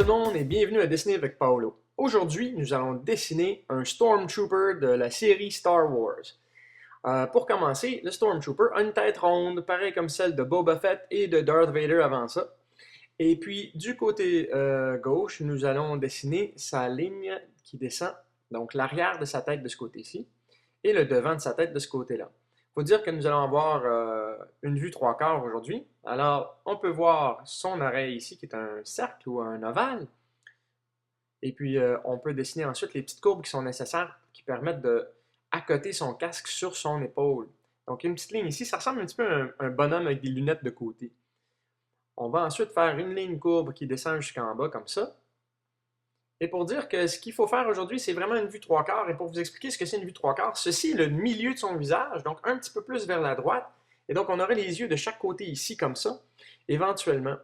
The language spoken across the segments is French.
tout le monde et bienvenue à Dessiner avec Paolo. Aujourd'hui, nous allons dessiner un Stormtrooper de la série Star Wars. Pour commencer, le Stormtrooper a une tête ronde, pareille comme celle de Boba Fett et de Darth Vader avant ça. Et puis, du côté gauche, nous allons dessiner sa ligne qui descend, donc l'arrière de sa tête de ce côté-ci, et le devant de sa tête de ce côté-là. Il faut dire que nous allons avoir une vue trois quarts aujourd'hui. Alors, on peut voir son oreille ici, qui est un cercle ou un ovale. Et puis, on peut dessiner ensuite les petites courbes qui sont nécessaires, qui permettent de accoter son casque sur son épaule. Donc, il y a une petite ligne ici, ça ressemble un petit peu à un bonhomme avec des lunettes de côté. On va ensuite faire une ligne courbe qui descend jusqu'en bas, comme ça. Et pour dire que ce qu'il faut faire aujourd'hui, c'est vraiment une vue trois quarts. Et pour vous expliquer ce que c'est une vue trois quarts, ceci est le milieu de son visage, donc un petit peu plus vers la droite. Et donc, on aurait les yeux de chaque côté ici, comme ça, éventuellement.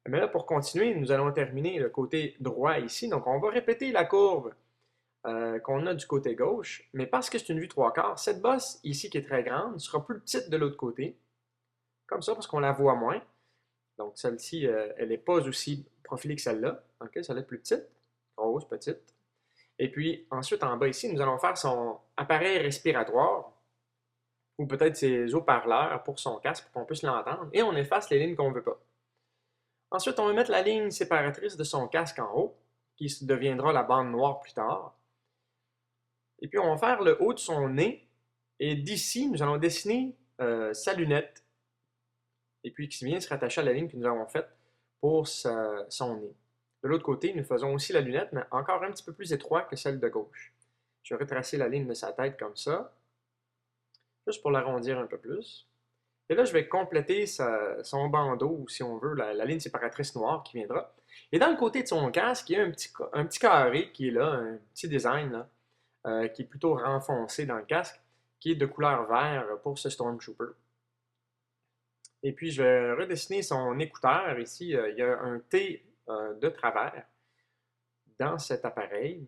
Mais là, pour continuer, nous allons terminer le côté droit ici. Donc, on va répéter la courbe qu'on a du côté gauche. Mais parce que c'est une vue trois quarts, cette bosse ici, qui est très grande, sera plus petite de l'autre côté. Comme ça, parce qu'on la voit moins. Donc, celle-ci, elle n'est pas aussi profilée que celle-là. OK, celle-là est plus petite. Grosse, petite. Et puis, ensuite, en bas ici, nous allons faire son appareil respiratoire, ou peut-être ses haut-parleurs pour son casque, pour qu'on puisse l'entendre. Et on efface les lignes qu'on ne veut pas. Ensuite, on va mettre la ligne séparatrice de son casque en haut, qui deviendra la bande noire plus tard. Et puis, on va faire le haut de son nez. Et d'ici, nous allons dessiner sa lunette. Et puis, qui vient se rattacher à la ligne que nous avons faite pour son nez. De l'autre côté, nous faisons aussi la lunette, mais encore un petit peu plus étroite que celle de gauche. Je vais retracer la ligne de sa tête comme ça, juste pour l'arrondir un peu plus. Et là, je vais compléter son bandeau, si on veut, la ligne séparatrice noire qui viendra. Et dans le côté de son casque, il y a un petit carré qui est là, un petit design là, qui est plutôt renfoncé dans le casque, qui est de couleur vert pour ce Stormtrooper. Et puis, je vais redessiner son écouteur. Ici, il y a un T de travers dans cet appareil.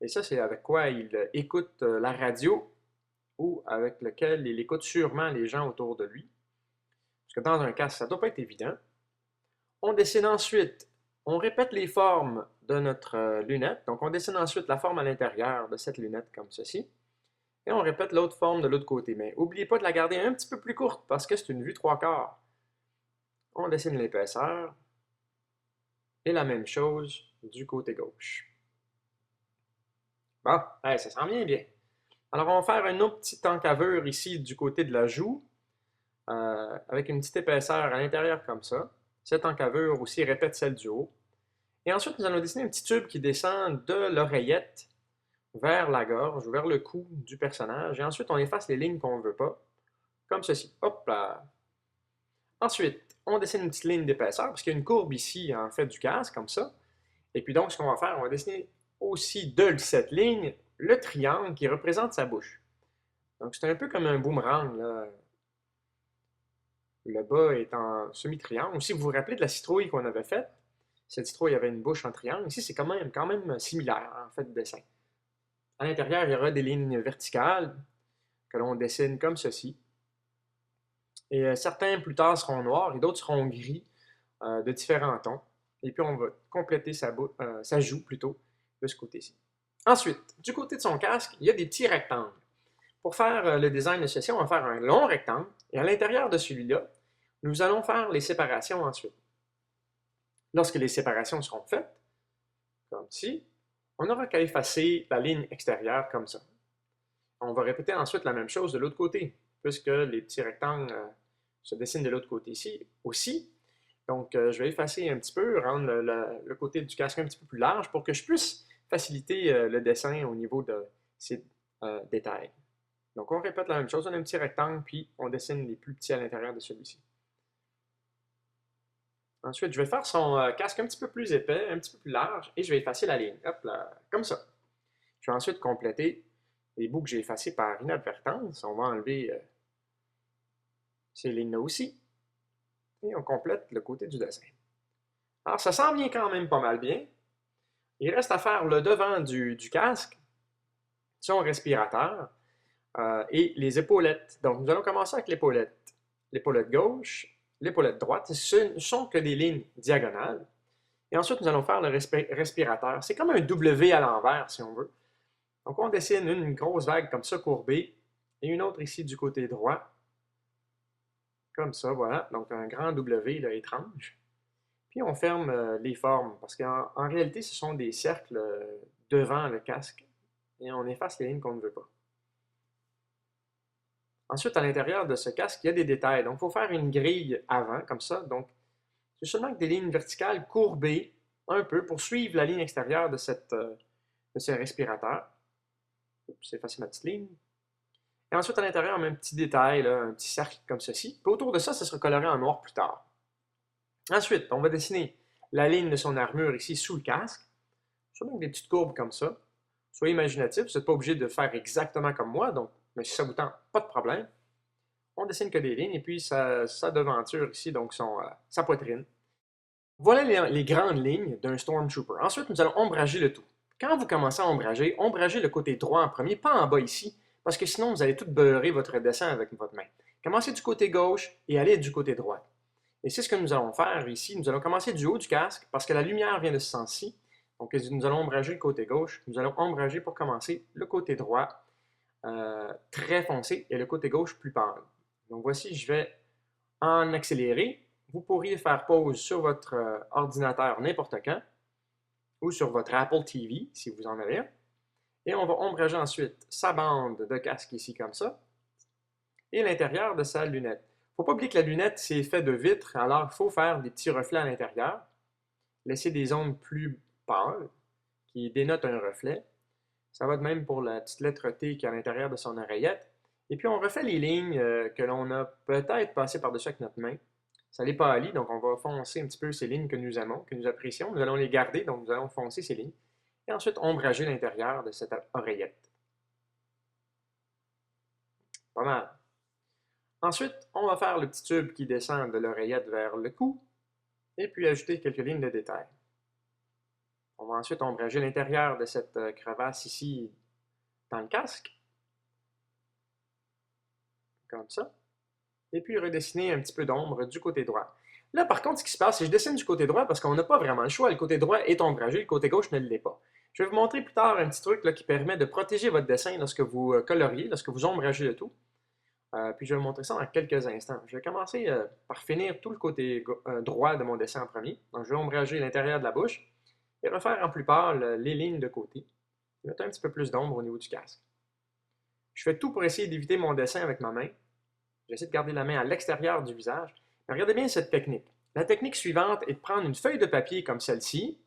Et ça, c'est avec quoi il écoute la radio ou avec lequel il écoute sûrement les gens autour de lui. Parce que dans un casque, ça ne doit pas être évident. On dessine ensuite, on répète les formes de notre lunette. Donc, on dessine ensuite la forme à l'intérieur de cette lunette comme ceci. Et on répète l'autre forme de l'autre côté. Mais n'oubliez pas de la garder un petit peu plus courte parce que c'est une vue trois quarts. On dessine l'épaisseur. Et la même chose du côté gauche. Bon, ça sent bien bien. Alors, on va faire une autre petite encavure ici du côté de la joue, avec une petite épaisseur à l'intérieur comme ça. Cette encavure aussi répète celle du haut. Et ensuite, nous allons dessiner un petit tube qui descend de l'oreillette vers la gorge, vers le cou du personnage. Et ensuite, on efface les lignes qu'on ne veut pas, comme ceci. Hop là! Ensuite, on dessine une petite ligne d'épaisseur, parce qu'il y a une courbe ici, en fait, du casque, comme ça. Et puis donc, ce qu'on va faire, on va dessiner aussi de cette ligne le triangle qui représente sa bouche. Donc, c'est un peu comme un boomerang, là. Le bas est en semi-triangle. Si vous vous rappelez de la citrouille qu'on avait faite, cette citrouille avait une bouche en triangle. Ici, c'est quand même similaire, en fait, de dessin. À l'intérieur, il y aura des lignes verticales que l'on dessine comme ceci. Et certains, plus tard, seront noirs et d'autres seront gris de différents tons. Et puis, on va compléter sa joue, plutôt, de ce côté-ci. Ensuite, du côté de son casque, il y a des petits rectangles. Pour faire le design de ceci, on va faire un long rectangle. Et à l'intérieur de celui-là, nous allons faire les séparations ensuite. Lorsque les séparations seront faites, comme ici, on n'aura qu'à effacer la ligne extérieure comme ça. On va répéter ensuite la même chose de l'autre côté, puisque les petits rectangles se dessinent de l'autre côté ici aussi. Donc, je vais effacer un petit peu, rendre le côté du casque un petit peu plus large pour que je puisse faciliter le dessin au niveau de ces détails. Donc, on répète la même chose, on a un petit rectangle, puis on dessine les plus petits à l'intérieur de celui-ci. Ensuite, je vais faire son casque un petit peu plus épais, un petit peu plus large, et je vais effacer la ligne. Hop là, comme ça. Je vais ensuite compléter les bouts que j'ai effacés par inadvertance. On va enlever ces lignes-là aussi. Et on complète le côté du dessin. Alors, ça s'en vient quand même pas mal bien. Il reste à faire le devant du casque, son respirateur et les épaulettes. Donc, nous allons commencer avec l'épaulette. L'épaulette gauche, l'épaulette droite. Ce ne sont que des lignes diagonales. Et ensuite, nous allons faire le respirateur. C'est comme un W à l'envers, si on veut. Donc, on dessine une grosse vague comme ça, courbée, et une autre ici du côté droit. Comme ça, voilà. Donc, un grand W, là, étrange. Puis, on ferme les formes, parce qu'en réalité, ce sont des cercles devant le casque, et on efface les lignes qu'on ne veut pas. Ensuite, à l'intérieur de ce casque, il y a des détails. Donc, il faut faire une grille avant, comme ça. Donc, c'est seulement que des lignes verticales courbées un peu pour suivre la ligne extérieure de ce respirateur. C'est facile ma petite ligne. Et ensuite, à l'intérieur, on met un petit détail, là, un petit cercle comme ceci. Puis autour de ça, ça sera coloré en noir plus tard. Ensuite, on va dessiner la ligne de son armure ici sous le casque. Seulement avec des petites courbes comme ça. Soyez imaginatif, vous n'êtes pas obligé de faire exactement comme moi, donc, mais si ça vous tente, pas de problème. On dessine que des lignes et puis sa devanture ici, donc sa poitrine. Voilà les grandes lignes d'un Stormtrooper. Ensuite, nous allons ombrager le tout. Quand vous commencez à ombragez le côté droit en premier, pas en bas ici, parce que sinon vous allez tout beurrer votre dessin avec votre main. Commencez du côté gauche et allez du côté droit. Et c'est ce que nous allons faire ici. Nous allons commencer du haut du casque, parce que la lumière vient de ce sens-ci. Donc nous allons ombrager le côté gauche. Nous allons ombrager pour commencer le côté droit, très foncé, et le côté gauche plus pâle. Donc voici, je vais en accélérer. Vous pourriez faire pause sur votre ordinateur n'importe quand, ou sur votre Apple TV, si vous en avez un. Et on va ombrager ensuite sa bande de casque ici, comme ça, et l'intérieur de sa lunette. Il ne faut pas oublier que la lunette, c'est fait de vitre, alors il faut faire des petits reflets à l'intérieur. Laisser des zones plus pâles, qui dénotent un reflet. Ça va de même pour la petite lettre T qui est à l'intérieur de son oreillette. Et puis on refait les lignes que l'on a peut-être passées par-dessus avec notre main. Ça les pâlit, donc on va foncer un petit peu ces lignes que nous aimons, que nous apprécions. Nous allons les garder, donc nous allons foncer ces lignes. Et ensuite ombrager l'intérieur de cette oreillette. Pas mal. Ensuite, on va faire le petit tube qui descend de l'oreillette vers le cou, et puis ajouter quelques lignes de détail. On va ensuite ombrager l'intérieur de cette crevasse ici dans le casque. Comme ça. Et puis redessiner un petit peu d'ombre du côté droit. Là, par contre, ce qui se passe, c'est que je dessine du côté droit parce qu'on n'a pas vraiment le choix. Le côté droit est ombragé, le côté gauche ne l'est pas. Je vais vous montrer plus tard un petit truc là, qui permet de protéger votre dessin lorsque vous coloriez, lorsque vous ombragez le tout. Puis je vais vous montrer ça dans quelques instants. Je vais commencer par finir tout le côté droit de mon dessin en premier. Donc, je vais ombrager l'intérieur de la bouche et refaire en plus pâle les lignes de côté. Je vais mettre un petit peu plus d'ombre au niveau du casque. Je fais tout pour essayer d'éviter mon dessin avec ma main. J'essaie de garder la main à l'extérieur du visage. Mais regardez bien cette technique. La technique suivante est de prendre une feuille de papier comme celle-ci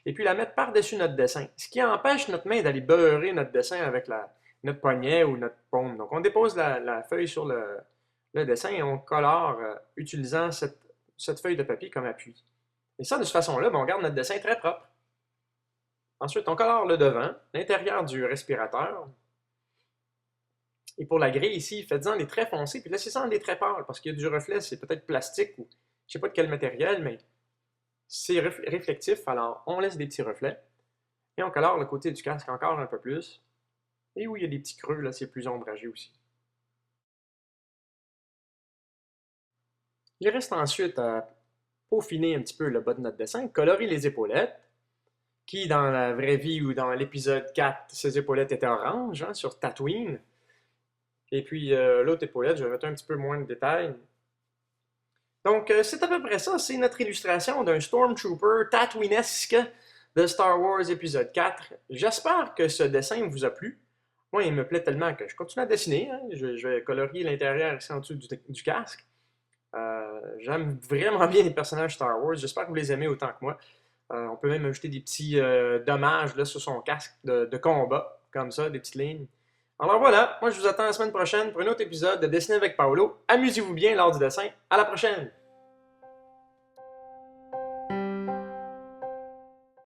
et puis la mettre par-dessus notre dessin, ce qui empêche notre main d'aller beurrer notre dessin avec notre poignet ou notre paume. Donc, on dépose la feuille sur le dessin et on colore utilisant cette feuille de papier comme appui. Et ça, de cette façon-là, on garde notre dessin très propre. Ensuite, on colore le devant, l'intérieur du respirateur. Et pour la grille ici, faites-en des traits foncés, puis laissez ça en des traits pâles, parce qu'il y a du reflet, c'est peut-être plastique ou je ne sais pas de quel matériel, mais c'est réflectif, alors on laisse des petits reflets. Et on colore le côté du casque encore un peu plus. Et où il y a des petits creux, là, c'est plus ombragé aussi. Il reste ensuite à peaufiner un petit peu le bas de notre dessin, colorer les épaulettes, qui dans la vraie vie ou dans l'épisode 4, ces épaulettes étaient oranges, hein, sur Tatooine. Et puis l'autre épaulette, je vais mettre un petit peu moins de détails. Donc, c'est à peu près ça. C'est notre illustration d'un Stormtrooper Tatooinesque de Star Wars épisode 4. J'espère que ce dessin vous a plu. Moi, il me plaît tellement que je continue à dessiner. Hein. Je vais colorier l'intérieur ici en dessous du casque. J'aime vraiment bien les personnages Star Wars. J'espère que vous les aimez autant que moi. On peut même ajouter des petits dommages là, sur son casque de combat, comme ça, des petites lignes. Alors voilà, moi je vous attends la semaine prochaine pour un autre épisode de Dessiner avec Paolo. Amusez-vous bien lors du dessin. À la prochaine!